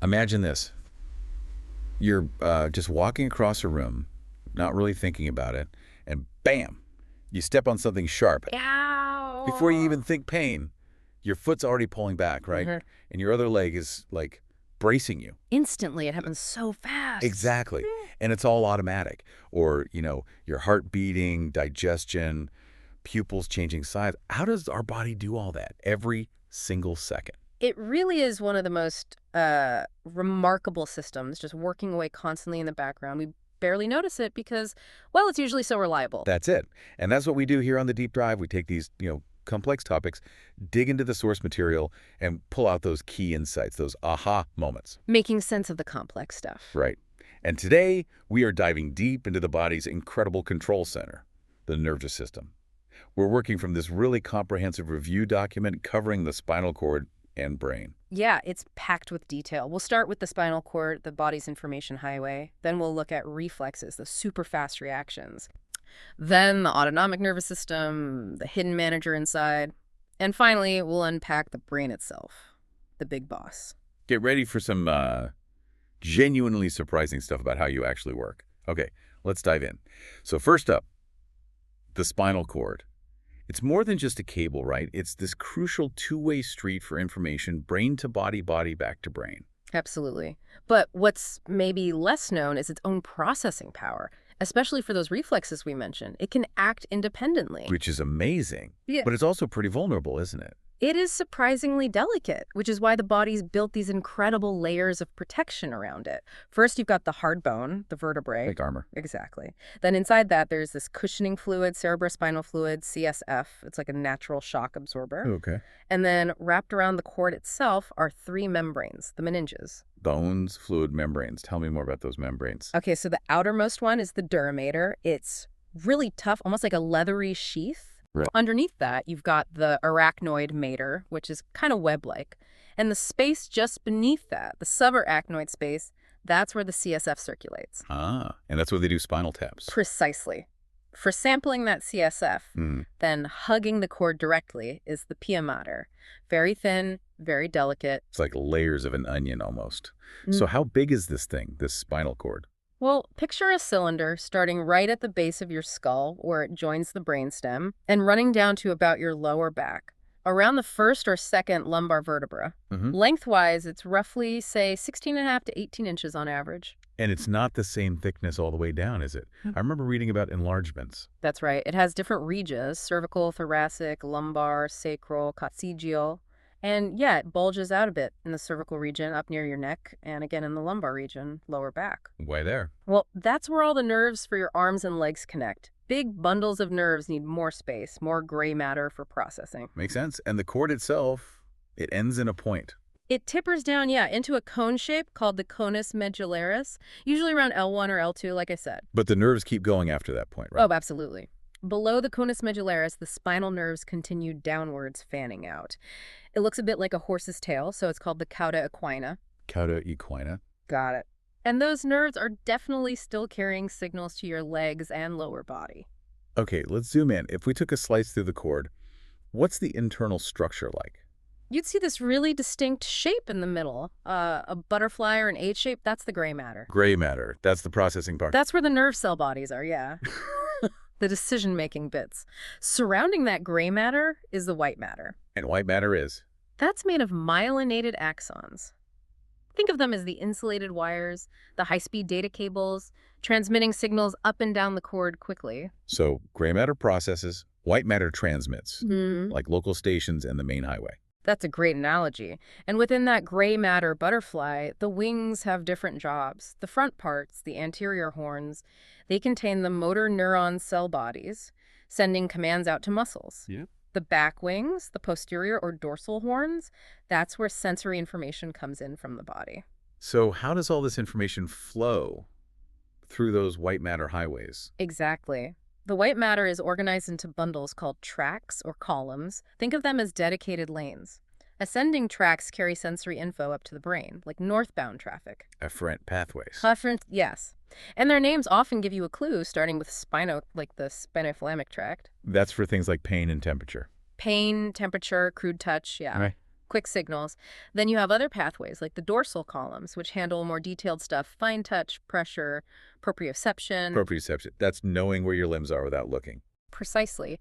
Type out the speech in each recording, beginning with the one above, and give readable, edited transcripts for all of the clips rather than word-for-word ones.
Imagine this. You're just walking across a room, not really thinking about it, and bam, you step on something sharp. Before you Ow! even think pain, your foot's already pulling back, right? hmm And your other leg is like bracing you. Instantly, it happens so fast. Exactly. And it's all automatic. Or, your heart beating, digestion, pupils changing size. How does our body do all that every single second? It really is one of the most remarkable systems, just working away constantly in the background. We barely notice it because, well, it's usually so reliable. That's it. And that's what we do here on the Deep Dive. We take these, complex topics, dig into the source material, and pull out those key insights, those aha moments. Making sense of the complex stuff. Right. And today, we are diving deep into the body's incredible control center, the nervous system. We're working from this really comprehensive review document covering the spinal cord and brain. Yeah, it's packed with detail. We'll start with the spinal cord, the body's information highway. Then we'll look at reflexes, the super fast reactions. Then the autonomic nervous system, the hidden manager inside. And finally, we'll unpack the brain itself, the big boss. Get ready for some genuinely surprising stuff about how you actually work. Okay, let's dive in. So first up, the spinal cord. It's more than just a cable, right? It's this crucial two-way street for information, brain to body, body back to brain. Absolutely. But what's maybe less known is its own processing power, especially for those reflexes we mentioned. It can act independently. Which is amazing. Yeah. But it's also pretty vulnerable, isn't it? It is surprisingly delicate, which is why the body's built these incredible layers of protection around it. First, you've got the hard bone, the vertebrae. Like armor. Exactly. Then inside that, there's this cushioning fluid, cerebrospinal fluid, CSF. It's like a natural shock absorber. Okay. And then wrapped around the cord itself are three membranes, the meninges. Bones, fluid membranes. Tell me more about those membranes. Okay, so the outermost one is the duramater. It's really tough, almost like a leathery sheath. Right. Underneath that, you've got the arachnoid mater, which is kind of web-like. And the space just beneath that, the subarachnoid space, that's where the CSF circulates. Ah, and that's where they do spinal taps. Precisely. For sampling that CSF, then hugging the cord directly is the pia mater. Very thin, very delicate. It's like layers of an onion almost. So how big is this thing, this spinal cord? Well, picture a cylinder starting right at the base of your skull where it joins the brainstem and running down to about your lower back, around the first or second lumbar vertebra. Lengthwise, it's roughly, say, 16.5 to 18 inches on average. And it's not the same thickness all the way down, is it? I remember reading about enlargements. That's right. It has different regions: cervical, thoracic, lumbar, sacral, coccygeal. And yeah, it bulges out a bit in the cervical region up near your neck, and again in the lumbar region, lower back. Why there? Well, that's where all the nerves for your arms and legs connect. Big bundles of nerves need more space, more gray matter for processing. Makes sense. And the cord itself, it ends in a point. It tippers down, into a cone shape called the conus medullaris, usually around L1 or L2, like I said. But the nerves keep going after that point, right? Oh, absolutely. Below the conus medullaris, the spinal nerves continue downwards, fanning out. It looks a bit like a horse's tail, so it's called the cauda equina. Cauda equina. Got it. And those nerves are definitely still carrying signals to your legs and lower body. Okay, let's zoom in. If we took a slice through the cord, what's the internal structure like? You'd see this really distinct shape in the middle. A butterfly or an H shape, that's the gray matter. Gray matter. That's the processing part. That's where the nerve cell bodies are, yeah. The decision-making bits. Surrounding that gray matter is the white matter. And white matter is? That's made of myelinated axons. Think of them as the insulated wires, the high-speed data cables, transmitting signals up and down the cord quickly. So gray matter processes, white matter transmits, like local stations and the main highway. That's a great analogy. And within that gray matter butterfly, the wings have different jobs. The front parts, the anterior horns, they contain the motor neuron cell bodies, sending commands out to muscles. Yep. The back wings, the posterior or dorsal horns, that's where sensory information comes in from the body. So how does all this information flow through those white matter highways? Exactly. The white matter is organized into bundles called tracks or columns. Think of them as dedicated lanes. Ascending tracks carry sensory info up to the brain, like northbound traffic. Efferent pathways. Yes. And their names often give you a clue, starting with spino, like the spinothalamic tract. That's for things like pain and temperature. Pain, temperature, crude touch, yeah. Right. quick signals. Then you have other pathways like the dorsal columns, which handle more detailed stuff, fine touch, pressure, proprioception. Proprioception. That's knowing where your limbs are without looking. Precisely.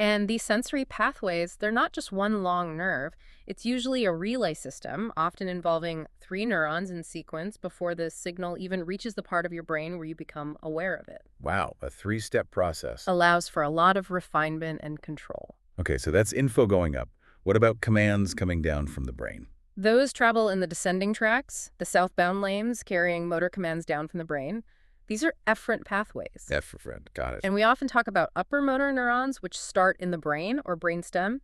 And these sensory pathways, they're not just one long nerve. It's usually a relay system, often involving 3 neurons in sequence before the signal even reaches the part of your brain where you become aware of it. Wow, a 3-step process. Allows for a lot of refinement and control. Okay, so that's info going up. What about commands coming down from the brain? Those travel in the descending tracks, the southbound lanes carrying motor commands down from the brain. These are efferent pathways. F for friend. Got it. And we often talk about upper motor neurons, which start in the brain or brainstem,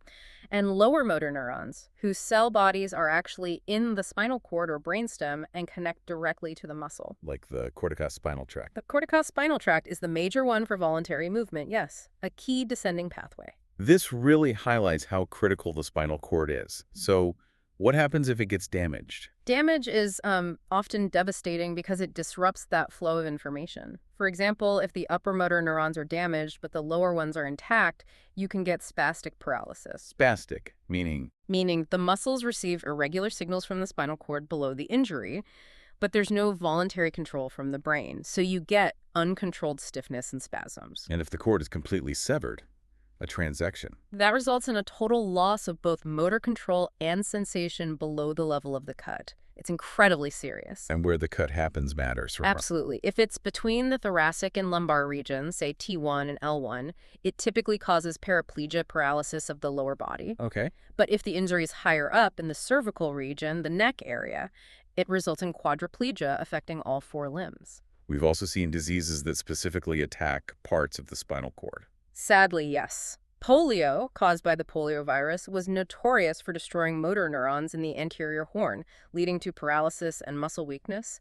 and lower motor neurons, whose cell bodies are actually in the spinal cord or brainstem and connect directly to the muscle. Like the corticospinal tract. The corticospinal tract is the major one for voluntary movement, yes, a key descending pathway. This really highlights how critical the spinal cord is. So what happens if it gets damaged? Damage is often devastating because it disrupts that flow of information. For example, if the upper motor neurons are damaged but the lower ones are intact, you can get spastic paralysis. Spastic, meaning? Meaning the muscles receive irregular signals from the spinal cord below the injury, but there's no voluntary control from the brain. So you get uncontrolled stiffness and spasms. And if the cord is completely severed, a transection. That results in a total loss of both motor control and sensation below the level of the cut. It's incredibly serious. And where the cut happens matters. Absolutely. If it's between the thoracic and lumbar regions, say T1 and L1, it typically causes paraplegia, paralysis of the lower body. Okay. But if the injury is higher up in the cervical region, the neck area, it results in quadriplegia affecting all 4 limbs. We've also seen diseases that specifically attack parts of the spinal cord. Sadly, yes. Polio, caused by the poliovirus, was notorious for destroying motor neurons in the anterior horn, leading to paralysis and muscle weakness.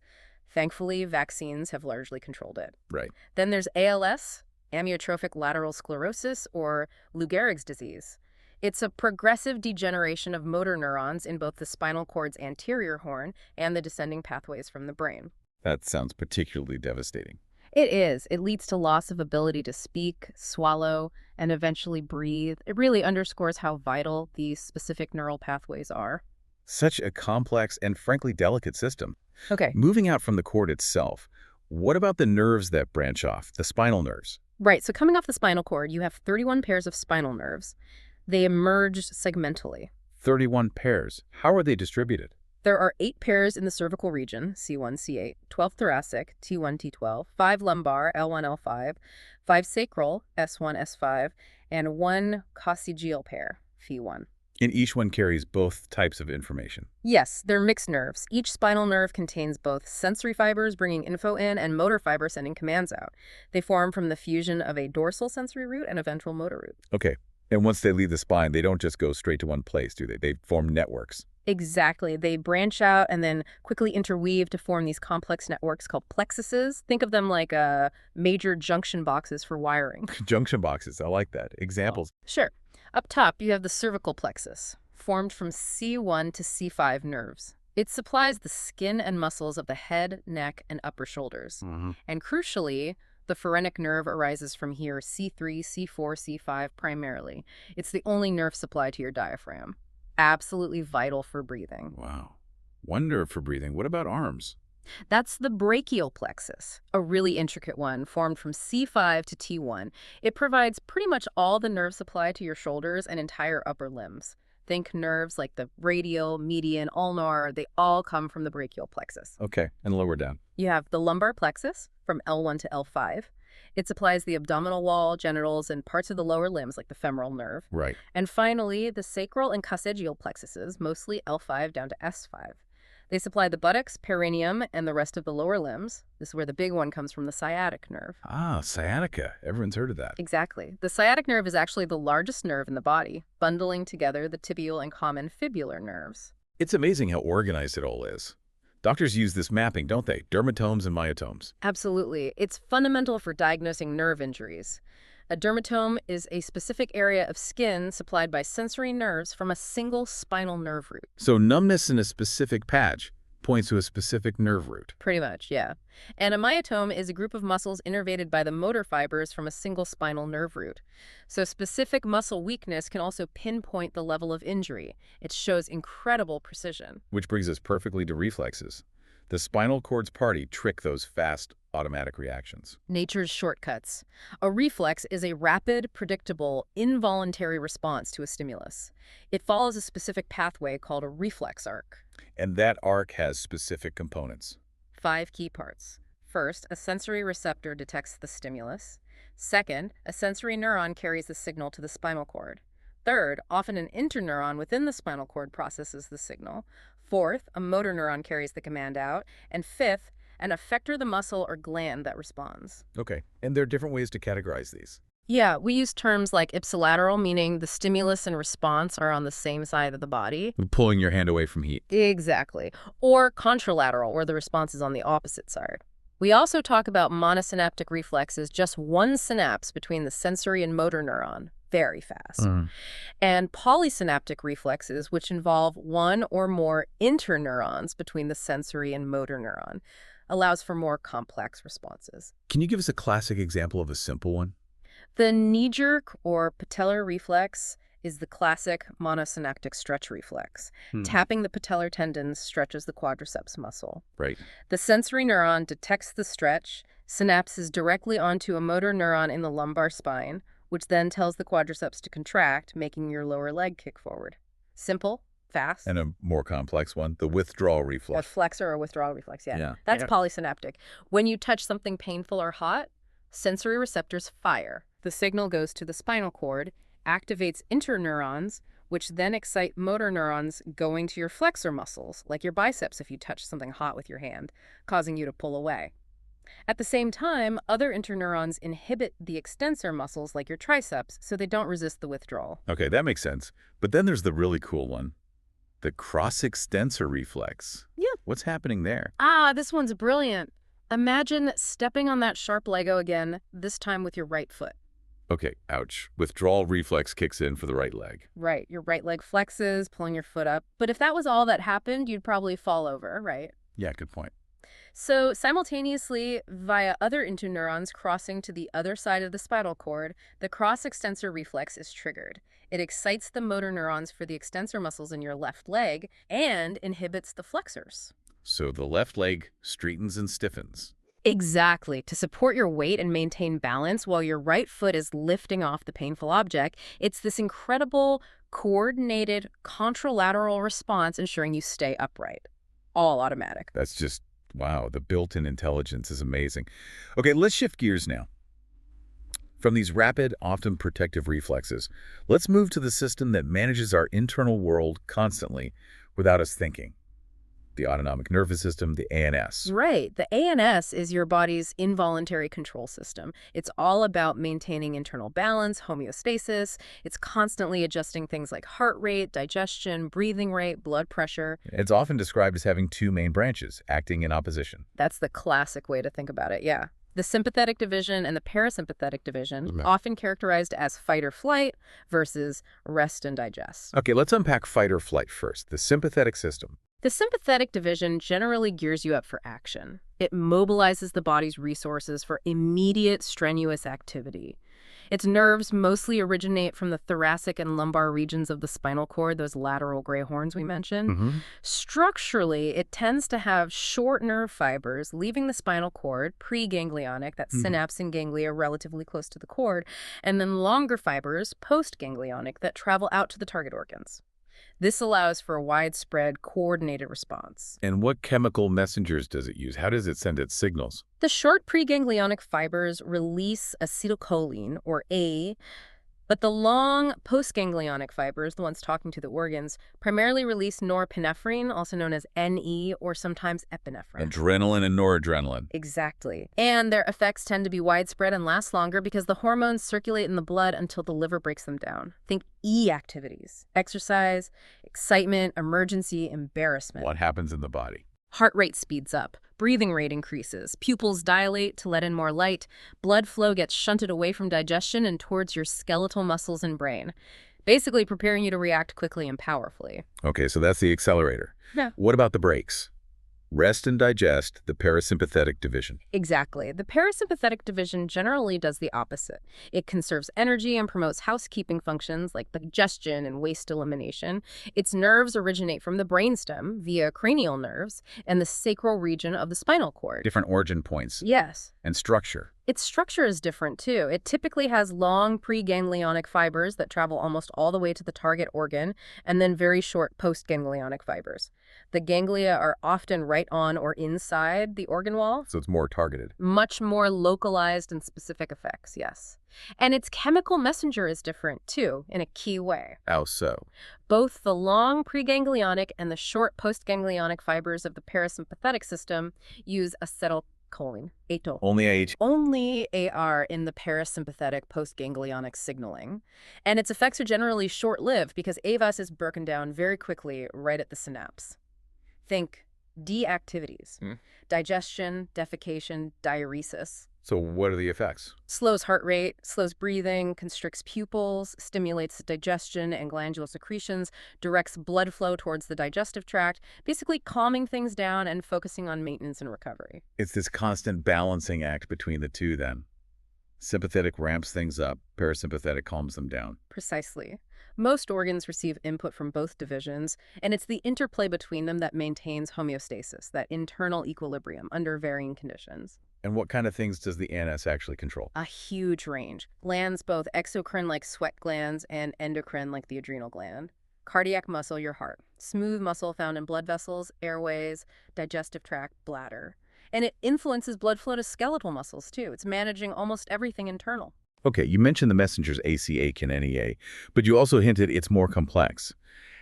Thankfully, vaccines have largely controlled it. Right. Then there's ALS, amyotrophic lateral sclerosis, or Lou Gehrig's disease. It's a progressive degeneration of motor neurons in both the spinal cord's anterior horn and the descending pathways from the brain. That sounds particularly devastating. It is. It leads to loss of ability to speak, swallow, and eventually breathe. It really underscores how vital these specific neural pathways are. Such a complex and frankly delicate system. Okay. Moving out from the cord itself, what about the nerves that branch off, the spinal nerves? Right. So coming off the spinal cord, you have 31 pairs of spinal nerves. They emerge segmentally. 31 pairs. How are they distributed? There are 8 pairs in the cervical region, C1, C8, 12 thoracic, T1, T12, 5 lumbar, L1, L5, 5 sacral, S1, S5, and 1 coccygeal pair, Phi1. And each one carries both types of information. Yes, they're mixed nerves. Each spinal nerve contains both sensory fibers bringing info in and motor fibers sending commands out. They form from the fusion of a dorsal sensory root and a ventral motor root. Okay. And once they leave the spine, they don't just go straight to one place, do they? They form networks. Exactly. They branch out and then quickly interweave to form these complex networks called plexuses. Think of them like major junction boxes for wiring. Junction boxes. I like that. Examples. Sure. Up top, you have the cervical plexus, formed from C1 to C5 nerves. It supplies the skin and muscles of the head, neck, and upper shoulders. And crucially, the phrenic nerve arises from here, C3, C4, C5 primarily. It's the only nerve supply to your diaphragm. Absolutely vital for breathing. Wow. One nerve for breathing. What about arms? That's the brachial plexus, a really intricate one formed from C5 to T1. It provides pretty much all the nerve supply to your shoulders and entire upper limbs. Think nerves like the radial, median, ulnar, they all come from the brachial plexus. Okay, and lower down. You have the lumbar plexus from L1 to L5. It supplies the abdominal wall, genitals, and parts of the lower limbs like the femoral nerve. Right. And finally, the sacral and coccygeal plexuses, mostly L5 down to S5. They supply the buttocks, perineum, and the rest of the lower limbs. This is where the big one comes from, the sciatic nerve. Ah, sciatica. Everyone's heard of that. Exactly. The sciatic nerve is actually the largest nerve in the body, bundling together the tibial and common fibular nerves. It's amazing how organized it all is. Doctors use this mapping, don't they? Dermatomes and myotomes. Absolutely. It's fundamental for diagnosing nerve injuries. A dermatome is a specific area of skin supplied by sensory nerves from a single spinal nerve root. So numbness in a specific patch, points to a specific nerve root. Pretty much, yeah. And a myotome is a group of muscles innervated by the motor fibers from a single spinal nerve root. So specific muscle weakness can also pinpoint the level of injury. It shows incredible precision. Which brings us perfectly to reflexes. The spinal cord's party trick those fast, automatic reactions. Nature's shortcuts. A reflex is a rapid, predictable, involuntary response to a stimulus. It follows a specific pathway called a reflex arc. And that arc has specific components. 5 key parts. First, a sensory receptor detects the stimulus. Second, a sensory neuron carries the signal to the spinal cord. Third, often an interneuron within the spinal cord processes the signal. Fourth, a motor neuron carries the command out. And fifth, an effector the muscle or gland that responds. Okay, and there are different ways to categorize these. Yeah, we use terms like ipsilateral, meaning the stimulus and response are on the same side of the body. Pulling your hand away from heat. Exactly. Or contralateral, where the response is on the opposite side. We also talk about monosynaptic reflexes, just one synapse between the sensory and motor neuron, very fast. And polysynaptic reflexes, which involve one or more interneurons between the sensory and motor neuron, allows for more complex responses. Can you give us a classic example of a simple one? The knee-jerk or patellar reflex is the classic monosynaptic stretch reflex. Tapping the patellar tendons stretches the quadriceps muscle. Right. The sensory neuron detects the stretch, synapses directly onto a motor neuron in the lumbar spine, which then tells the quadriceps to contract, making your lower leg kick forward. Simple, fast. And a more complex one, the withdrawal A reflex. flexor or withdrawal reflex, yeah. Yeah. That's polysynaptic. When you touch something painful or hot, sensory receptors fire. The signal goes to the spinal cord, activates interneurons, which then excite motor neurons going to your flexor muscles, like your biceps if you touch something hot with your hand, causing you to pull away. At the same time, other interneurons inhibit the extensor muscles like your triceps, so they don't resist the withdrawal. Okay, that makes sense. But then there's the really cool one, the cross-extensor reflex. Yeah. What's happening there? This one's brilliant. Imagine stepping on that sharp Lego again, this time with your right foot. Okay, ouch. Withdrawal reflex kicks in for the right leg. Right, your right leg flexes, pulling your foot up. But if that was all that happened, you'd probably fall over, right? Yeah, good point. So simultaneously, via other interneurons crossing to the other side of the spinal cord, the cross-extensor reflex is triggered. It excites the motor neurons for the extensor muscles in your left leg and inhibits the flexors. So the left leg straightens and stiffens. Exactly, to support your weight and maintain balance while your right foot is lifting off the painful object. It's this incredible, coordinated, contralateral response ensuring you stay upright. All automatic. That's just, wow, the built-in intelligence is amazing. Okay, let's shift gears now. From these rapid, often protective reflexes, let's move to the system that manages our internal world constantly without us thinking. The autonomic nervous system, the ANS. Right. The ANS is your body's involuntary control system. It's all about maintaining internal balance, homeostasis. It's constantly adjusting things like heart rate, digestion, breathing rate, blood pressure. It's often described as having two main branches, acting in opposition. That's the classic way to think about it, yeah. The sympathetic division and the parasympathetic division, often characterized as fight or flight versus rest and digest. Okay, let's unpack fight or flight first, the sympathetic system. The sympathetic division generally gears you up for action. It mobilizes the body's resources for immediate, strenuous activity. Its nerves mostly originate from the thoracic and lumbar regions of the spinal cord, those lateral gray horns we mentioned. Structurally, it tends to have short nerve fibers leaving the spinal cord, preganglionic, that synapse and ganglia relatively close to the cord, and then longer fibers, postganglionic, that travel out to the target organs. This allows for a widespread, coordinated response. And what chemical messengers does it use? How does it send its signals? The short preganglionic fibers release acetylcholine, or A, but the long postganglionic fibers, the ones talking to the organs, primarily release norepinephrine, also known as NE, or sometimes epinephrine. Adrenaline and noradrenaline. Exactly. And their effects tend to be widespread and last longer because the hormones circulate in the blood until the liver breaks them down. Think E activities: exercise, excitement, emergency, embarrassment. What happens in the body? Heart rate speeds up, breathing rate increases, pupils dilate to let in more light, blood flow gets shunted away from digestion and towards your skeletal muscles and brain, basically preparing you to react quickly and powerfully. Okay, so that's the accelerator. Yeah. What about the brakes? Rest and digest, the parasympathetic division. Exactly. The parasympathetic division generally does the opposite. It conserves energy and promotes housekeeping functions like digestion and waste elimination. Its nerves originate from the brainstem via cranial nerves and the sacral region of the spinal cord. Different origin points Yes. and structure. Its structure is different, too. It typically has long preganglionic fibers that travel almost all the way to the target organ, and then very short postganglionic fibers. The ganglia are often right on or inside the organ wall. So it's more targeted. Much more localized and specific effects, yes. And its chemical messenger is different, too, in a key way. How so? Both the long preganglionic and the short postganglionic fibers of the parasympathetic system use acetylcholine, ATO. Only AH. Only AR in the parasympathetic postganglionic signaling. And its effects are generally short-lived because AVAS is broken down very quickly right at the synapse. Think D activities, digestion, defecation, diuresis. So what are the effects? Slows heart rate, slows breathing, constricts pupils, stimulates digestion and glandular secretions, directs blood flow towards the digestive tract, basically calming things down and focusing on maintenance and recovery. It's this constant balancing act between the two then. Sympathetic ramps things up, parasympathetic calms them down. Precisely. Most organs receive input from both divisions, and it's the interplay between them that maintains homeostasis, that internal equilibrium under varying conditions. And what kind of things does the ANS actually control? A huge range. Glands both exocrine like sweat glands and endocrine like the adrenal gland. Cardiac muscle, your heart. Smooth muscle found in blood vessels, airways, digestive tract, bladder. And it influences blood flow to skeletal muscles, too. It's managing almost everything internal. Okay, you mentioned the messengers AC, ACH, and NEA, but you also hinted it's more complex.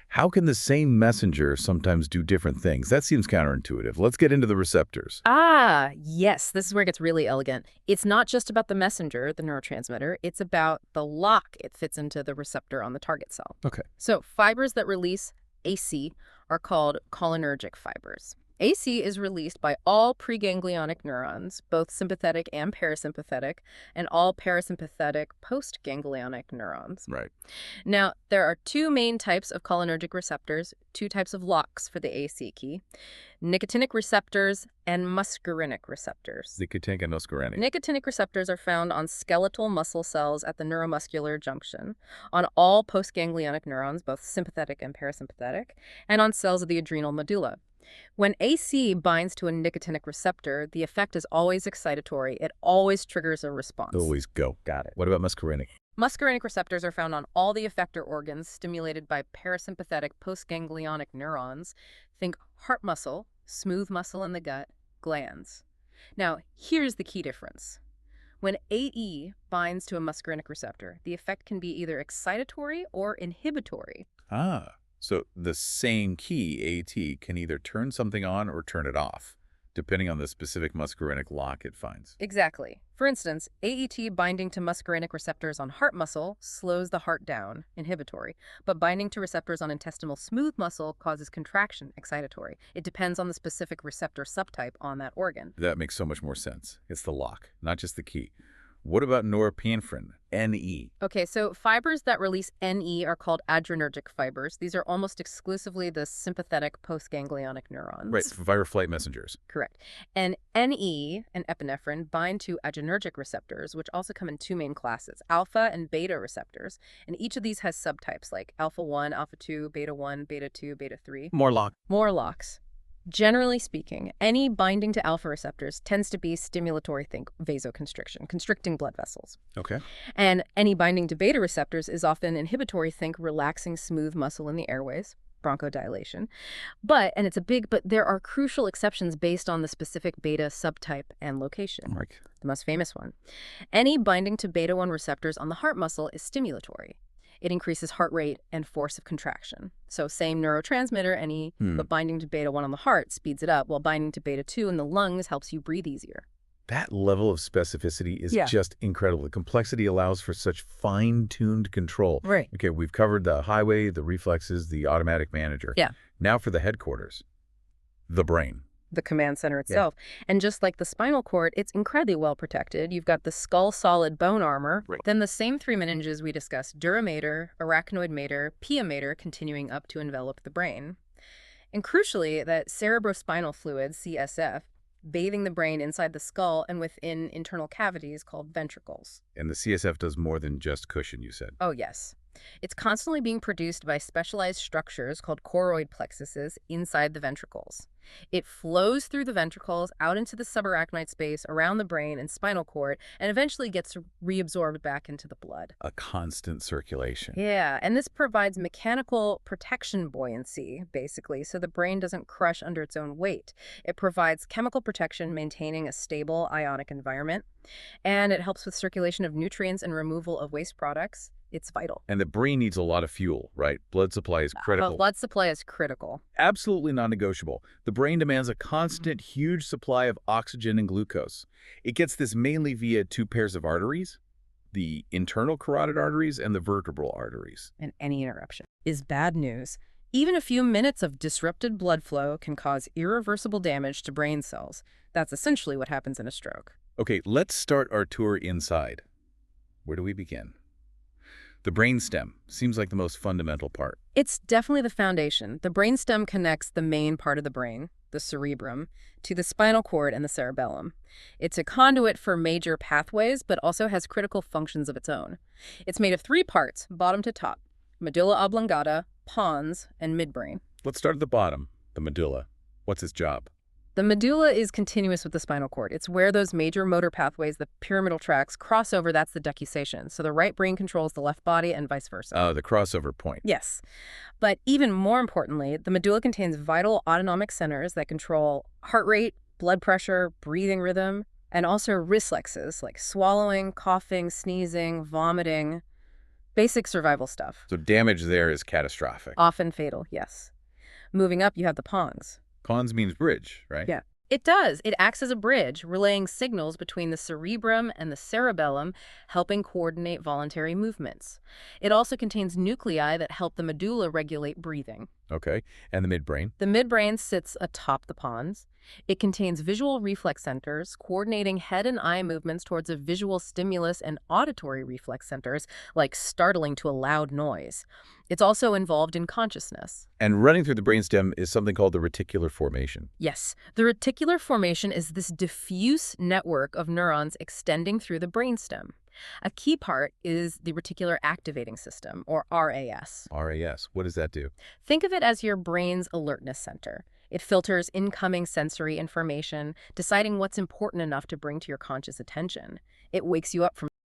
How can the same messenger sometimes do different things? That seems counterintuitive. Let's get into the receptors. Ah, yes, this is where it gets really elegant. It's not just about the messenger, the neurotransmitter, it's about the lock it fits into the receptor on the target cell. Okay. So fibers that release AC are called cholinergic fibers. AC is released by all preganglionic neurons, both sympathetic and parasympathetic, and all parasympathetic postganglionic neurons. Right. Now, there are two main types of cholinergic receptors, two types of locks for the AC key, nicotinic receptors and muscarinic receptors. Nicotinic and muscarinic. Nicotinic receptors are found on skeletal muscle cells at the neuromuscular junction, on all postganglionic neurons, both sympathetic and parasympathetic, and on cells of the adrenal medulla. When AC binds to a nicotinic receptor, the effect is always excitatory. It always triggers a response. Always go. Got it. What about muscarinic? Muscarinic receptors are found on all the effector organs stimulated by parasympathetic postganglionic neurons. Think heart muscle, smooth muscle in the gut, glands. Now, here's the key difference. When AE binds to a muscarinic receptor, the effect can be either excitatory or inhibitory. Ah. So the same key, AT, can either turn something on or turn it off, depending on the specific muscarinic lock it finds. Exactly. For instance, AET binding to muscarinic receptors on heart muscle slows the heart down, inhibitory, but binding to receptors on intestinal smooth muscle causes contraction, excitatory. It depends on the specific receptor subtype on that organ. That makes so much more sense. It's the lock, not just the key. What about norepinephrine, NE? Okay, so fibers that release NE are called adrenergic fibers. These are almost exclusively the sympathetic postganglionic neurons. Right, fight-or-flight messengers. Correct. And NE and epinephrine bind to adrenergic receptors, which also come in two main classes, alpha and beta receptors. And each of these has subtypes like alpha 1, alpha 2, beta 1, beta 2, beta 3. More lock. More locks. Generally speaking, any binding to alpha receptors tends to be stimulatory, think vasoconstriction, constricting blood vessels. Okay. And any binding to beta receptors is often inhibitory, think relaxing smooth muscle in the airways, bronchodilation. But there are crucial exceptions based on the specific beta subtype and location. Right. The most famous one. Any binding to beta 1 receptors on the heart muscle is stimulatory. It increases heart rate and force of contraction. So same neurotransmitter, NE, but binding to beta 1 on the heart speeds it up, while binding to beta 2 in the lungs helps you breathe easier. That level of specificity is just incredible. The complexity allows for such fine-tuned control. Right. Okay, we've covered the highway, the reflexes, the automatic manager. Yeah. Now for the headquarters, the brain. The command center itself. Yeah. And just like the spinal cord, it's incredibly well protected. You've got the skull-solid bone armor. Right. Then the same three meninges we discussed, dura mater, arachnoid mater, pia mater, continuing up to envelop the brain. And crucially, that cerebrospinal fluid, CSF, bathing the brain inside the skull and within internal cavities called ventricles. And the CSF does more than just cushion, you said. Oh, yes. It's constantly being produced by specialized structures called choroid plexuses inside the ventricles. It flows through the ventricles out into the subarachnoid space around the brain and spinal cord and eventually gets reabsorbed back into the blood. A constant circulation. Yeah, and this provides mechanical protection buoyancy, basically, so the brain doesn't crush under its own weight. It provides chemical protection, maintaining a stable ionic environment, and it helps with circulation of nutrients and removal of waste products. It's vital. And the brain needs a lot of fuel, right? Blood supply is critical. Blood supply is critical. Absolutely non-negotiable. The brain demands a constant, huge supply of oxygen and glucose. It gets this mainly via two pairs of arteries, the internal carotid arteries and the vertebral arteries. And any interruption is bad news. Even a few minutes of disrupted blood flow can cause irreversible damage to brain cells. That's essentially what happens in a stroke. Okay, let's start our tour inside. Where do we begin? The brainstem seems like the most fundamental part. It's definitely the foundation. The brainstem connects the main part of the brain, the cerebrum, to the spinal cord and the cerebellum. It's a conduit for major pathways, but also has critical functions of its own. It's made of three parts, bottom to top: medulla oblongata, pons, and midbrain. Let's start at the bottom, the medulla. What's its job? The medulla is continuous with the spinal cord. It's where those major motor pathways, the pyramidal tracts, cross over. That's the decussation. So the right brain controls the left body and vice versa. Oh, the crossover point. Yes. But even more importantly, the medulla contains vital autonomic centers that control heart rate, blood pressure, breathing rhythm, and also reflexes like swallowing, coughing, sneezing, vomiting, basic survival stuff. So damage there is catastrophic. Often fatal, yes. Moving up, you have the pons. Pons means bridge, right? Yeah. It does. It acts as a bridge, relaying signals between the cerebrum and the cerebellum, helping coordinate voluntary movements. It also contains nuclei that help the medulla regulate breathing. Okay. And the midbrain? The midbrain sits atop the pons. It contains visual reflex centers, coordinating head and eye movements towards a visual stimulus, and auditory reflex centers, like startling to a loud noise. It's also involved in consciousness. And running through the brainstem is something called the reticular formation. Yes, the reticular formation is this diffuse network of neurons extending through the brainstem. A key part is the reticular activating system, or RAS. RAS, what does that do? Think of it as your brain's alertness center. It filters incoming sensory information, deciding what's important enough to bring to your conscious attention. It wakes you up from